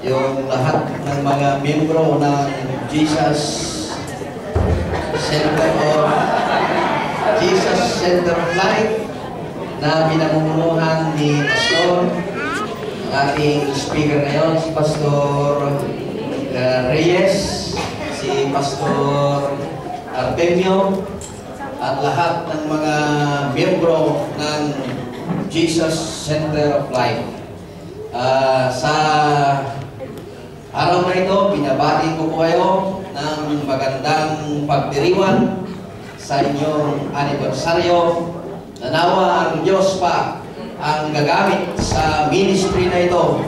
yung lahat ng mga miyembro ng Jesus Center of Life na pinamumunuhan ni Pastor. Ang ating speaker ngayon, si Pastor Reyes, si Pastor Artemio, at lahat ng mga miyembro ng Jesus Center of Life. Sa araw na ito, binabati ko po kayo ng magandang pagdiriwan sa inyong anibersaryo. Nanawa ang Diyos pa ang gagamit sa ministry na ito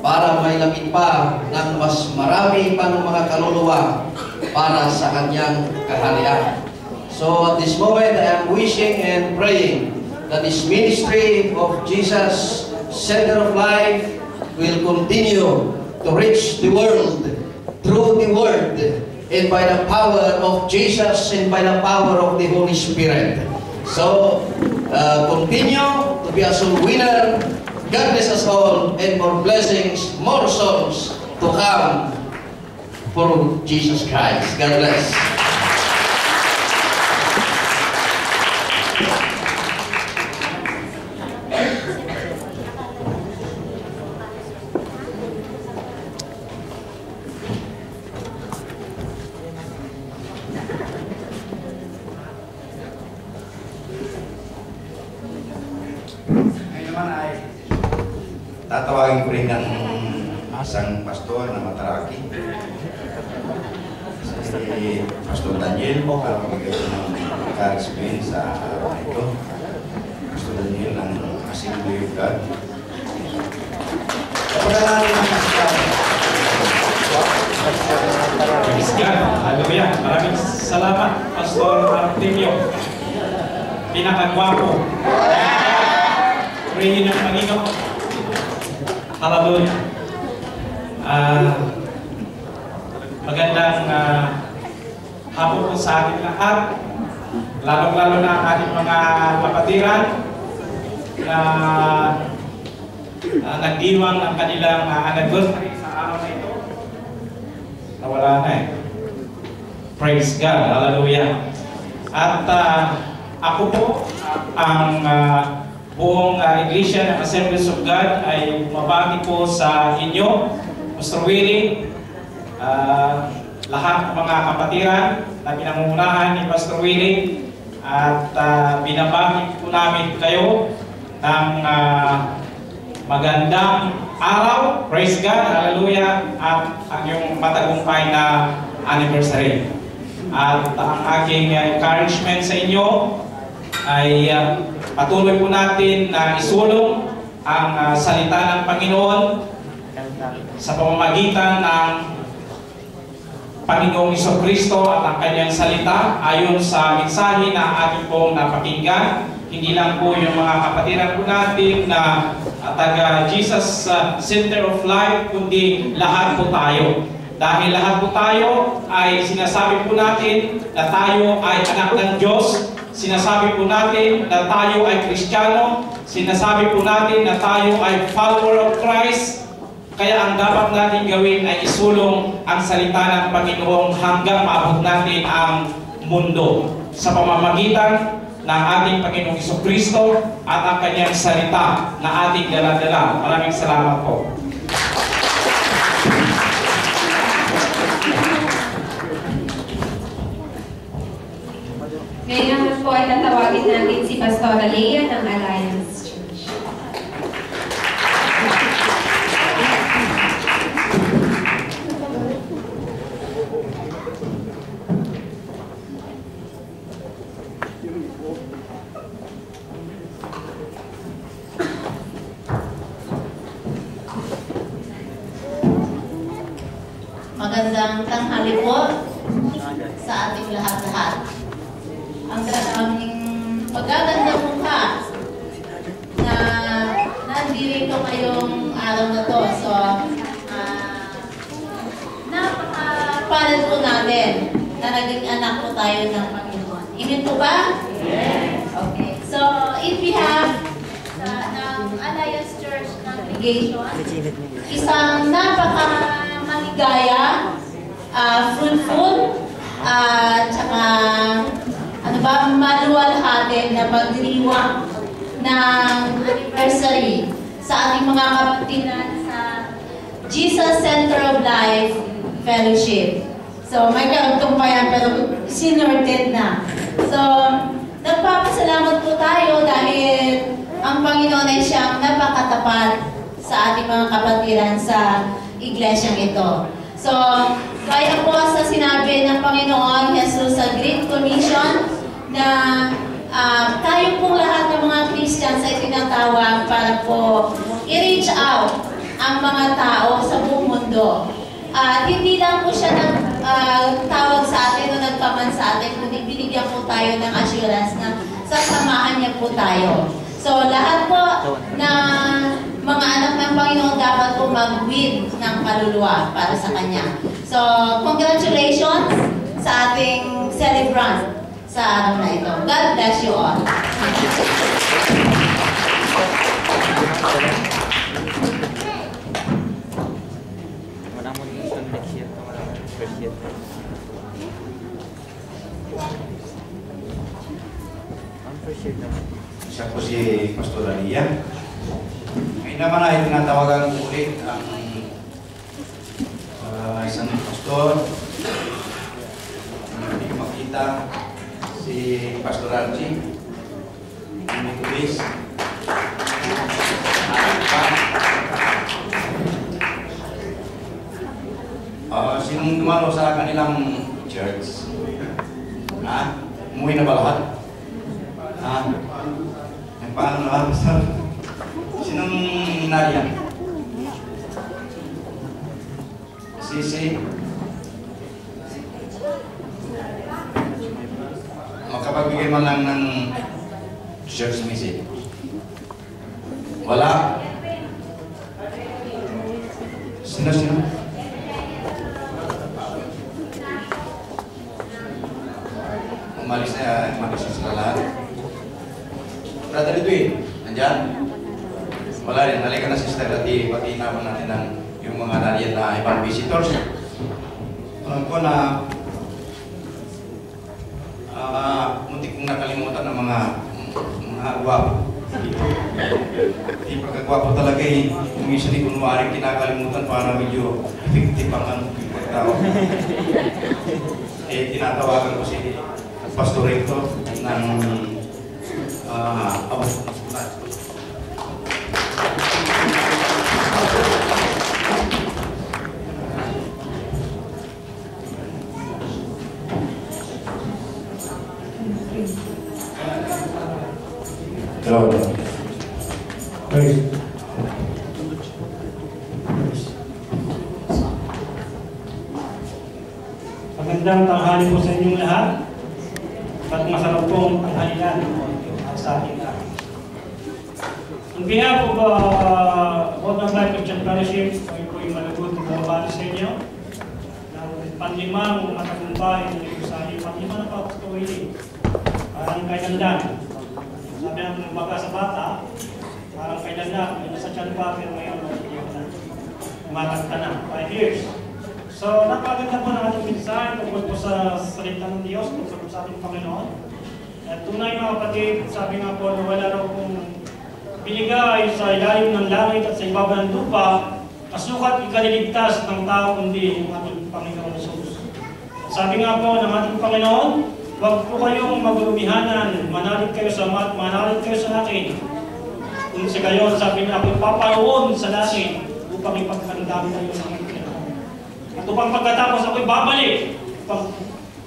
para mailapit pa ng mas marami pang mga kaluluwa para sa kanyang kaharian. So at this moment, I am wishing and praying that this ministry of Jesus Center of Life will continue to reach the world through the Word and by the power of Jesus and by the power of the Holy Spirit. So, continue to be a soul winner. God bless us all, and more blessings, more souls to come for Jesus Christ. God bless. Tatawagin ko rin ng isang pastor na mataraki, si Pastor Daniel, para magiging ng encouragement sa ito. Pastor Daniel ng Assembly of God. Kapag-alaman ng pastor. Praise God. Hallelujah. Maraming salamat, Pastor Artemio. Pinakagwapo. Purihin ng Panginoon. Hallelujah. Magandang hapon po sa ating lahat, lalong-lalo na ang ating mga kapatiran na nagdiwang ang kanilang anniversary sa araw na ito. Nawala na eh. Praise God. Hallelujah. At ako po ang buong Iglesia ng Assemblies of God ay mabati po sa inyo, Pastor Willie, lahat ng mga kapatiran na pinangungunahan ni Pastor Willie, at binabati po namin kayo ng magandang araw, praise God, hallelujah, at ang iyong matagumpay na anniversary. At ang aking encouragement sa inyo ay patuloy po natin na isulong ang salita ng Panginoon sa pamamagitan ng Panginoong Jesucristo at ang kanyang salita ayon sa mensahe na ating pong napakinggan. Hindi lang po yung mga kapatiran po natin na taga Jesus Center of Life, kundi lahat po tayo. Dahil lahat po tayo ay sinasabi po natin na tayo ay anak ng Diyos. Sinasabi po natin na tayo ay Kristiyano. Sinasabi po natin na tayo ay follower of Christ. Kaya ang dapat natin gawin ay isulong ang salita ng Panginoon hanggang maabot natin ang mundo sa pamamagitan ng ating Panginoong Jesucristo at ang kanyang salita na ating dala-dala. Maraming salamat po. Ngayon po ay tatawagin natin si Pastora Leah ng Alliance Church. Magandang tanghali po sa ating lahat-lahat. Ang aming pagagandang mukha na nandito ngayong araw na to. So, napaka-palad po natin na naging anak po tayo ng Panginoon. Amen po ba? Yes. Okay. So, if we have ng Alliance Church Congregation, isang napaka maligaya, fruitful, at saka maluwalhati na magdiriwang ng anniversary sa ating mga kapatiran sa Jesus Center of Life Fellowship. So, may karugtong pa yan, pero sinorted na. So, nagpapasalamat po tayo dahil ang Panginoon ay siyang napakatapat sa ating mga kapatiran sa iglesyang ito. So, kaya po sa sinabi ng Panginoon Jesus sa Great Commission na tayo pong lahat ng mga Christians ay tinatawag para po i-reach out ang mga tao sa buong mundo. Hindi lang po siya tawag sa atin o nagkaman sa atin, kundi binigyan po tayo ng assurance na sasamahan niya po tayo. So, lahat po na mga anak ng Panginoon dapat po mag-win ng kaluluwa para sa Kanya. So, congratulations sa ating celebrant sa araw na ito. God bless you all. Siya po si Pastor Alia. Ngayon naman ay tinatawagan ulit ang isang pastor. Hindi ko makita si Pastor Archie. Hindi ko bis. Sinong dumalo sa kanilang church? Umuwi na ba lahat? Ang paano na lang, Pastor? Sinong nariyan? Sisi? Makapagbigay man lang ng church message. Wala? Sino? Umalis na sila lahat. Brother Edwin, nandyan? Wala rin, halika na sister, pati naman natin ng yung mga nariyan na ibang visitors. Alam ko na muntik kong nakalimutan ng mga gwapo. Di pagkagwapo talaga yung isa ni kunwari kinakalimutan para medyo effective ang tao. Tinatawagan ko si Pastor Rector ng Hello. Praise. Magandang tanghali po sa inyong lahat at masarap pong tanghalian sa ating lahat. On behalf of World of Life Christian Fellowship, ay po yung malagot na bumabati sa inyo ng panlimang matagumpay na ito sa inyo, panlimang na papastuhin parang kay Dandan. Sabi natin ng baga sa bata, parang kay Dandan, may nasa tiyan pa, pero ngayon umatagta na, 5 years. So, napaganda po ng ating mensahe tungkol po sa salita ng Diyos, tungkol po sa ating Panginoon. At tunay mga kapatid, sabi nga po na wala raw pong binigay sa ilalim ng langit at sa ibabaw ng lupa, kasukat ikaliligtas ng tao kundi yung ating Panginoon Jesus. Sabi nga po ng ating Panginoon, huwag po kayong maglumihanan, manalig kayo sa Ama at manalig kayo sa akin. Kung sa gayon, sabi niya, ako'y paparoon sa langit upang ipaghandaan kayo sa akin. At upang pagkatapos ako'y babalik upang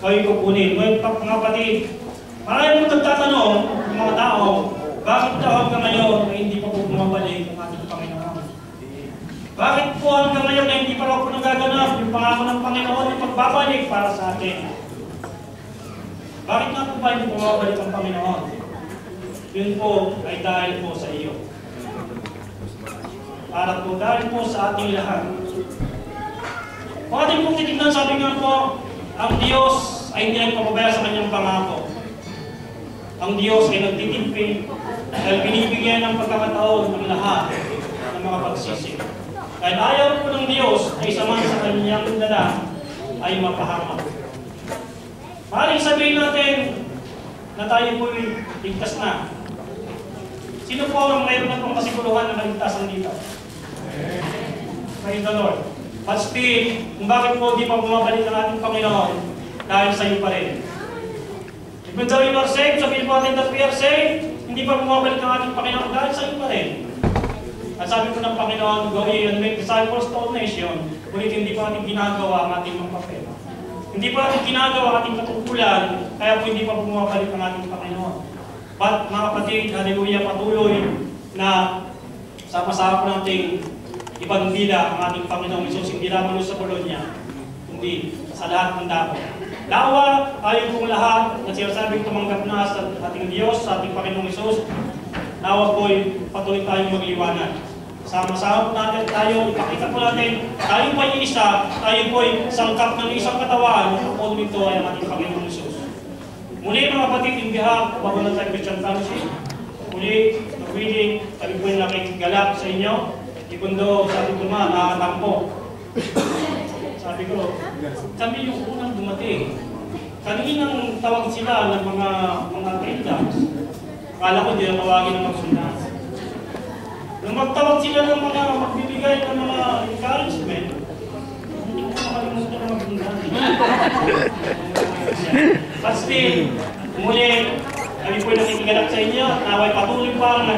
kayo kukunin. Ngayon, mga kapatid, marami po nagtatanong ng mga tao, bakit daw hanggang ngayon na hindi pa po bumabalik ang ating Panginoon? Bakit po hanggang ngayon na hindi pa po nagaganap yung pangako ng Panginoon yung pagbabalik para sa atin? Bakit nga po ba hindi bumabalik ang Panginoon? Yun po ay dahil po sa iyo. Para po dahil po sa ating lahat. Kung ating pong titignan, sabi nga po, ang Diyos ay hindi nagpapabaya sa kanyang pangako. Ang Diyos ay nagtitipid dahil binibigyan ng pagkakataon ng lahat ng mga pagsisig. Kahit ayaw po ng Diyos Diyos ay isa man sa kanyang dala ay mapahamak. Maaaring sabihin natin na tayo po'y ligtas na. Sino po ang mayroon na pong kasigurahan na maligtasan dito? Praise the Lord. But still, kung bakit po di pa bumabalik ang ating Panginoon, dahil sa iyo pa rin. Even though you are saved, sabihin po natin that we are saved, hindi pa bumabalik ang ating Panginoon dahil sa iyo pa rin. At sabi po ng Panginoon, go ye and make disciples to all nations, ngunit hindi pa natin ginagawa ang ating mga papel. Hindi pa natin ginagawa ang ating katungkulan, kaya po hindi pa bumabalik ang ating Panginoon. But mga kapatid, hallelujah, patuloy na sama-sama po nating ibandila ang ating Panginoong Isus, hindi lamang sa Bologna, kundi sa lahat ng dako. Nawa, tayo pong lahat na sinasabing tumanggap na sa ating Diyos, sa ating Panginoong Isus, nawa po'y patuloy tayong magliwanag. Sama-sama po natin tayo, ipakita po natin, tayo po'y isa, tayo po'y sangkap ng isang katawan, ang puno nito ay ang ating Panginoong Isus. Muli mga kapatid, in behalf of Babylon Christian Fellowship, muli, reading, kami po'y nakikigalap sa inyo. Ikundo, sabi ko nga, nakatampo. Sabi ko, kami yung unang dumating. Kaninang tawag sila ng mga tenders. Akala ko di na tawagin ng magsundan. Nung magtawag sila ng mga magbibigay ng mga encouragement, hindi ko makalimutan ng magsundan. But still, muli, kami po'y nakikigalap sa inyo at naway patuloy pa na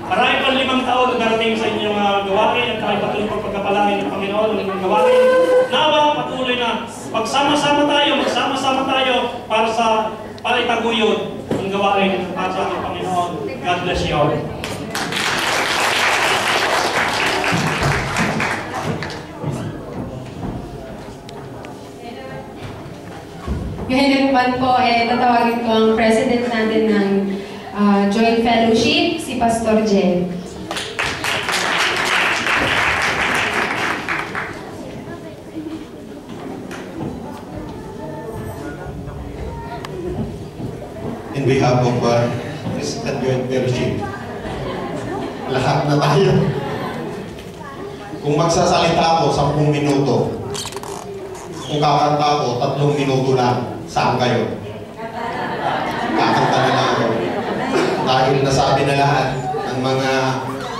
marami pang 5 taon na darating sa inyong gawain at tayo patuloy pang pagkapalain ng Panginoon ng inyong gawain. Nawa, patuloy na magsama-sama tayo para itaguyod ang gawain ng para sa ating Panginoon. God bless you all. Ngayon naman po, tatawagin ko ang president natin ng Joint Fellowship, si Pastor Jen. In behalf of Christian Joint Fellowship, lahat na tayo. Kung magsasalita ako, 10 minuto. Kung kakanta ako, 3 minuto lang. Saan kayo? Kakanta na lang ako. Dahil nasabi na lahat ng mga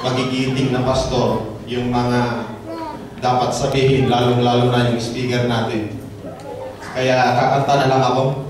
magigiting na pastor, yung mga dapat sabihin, lalong-lalo na yung speaker natin. Kaya kakanta na lang ako.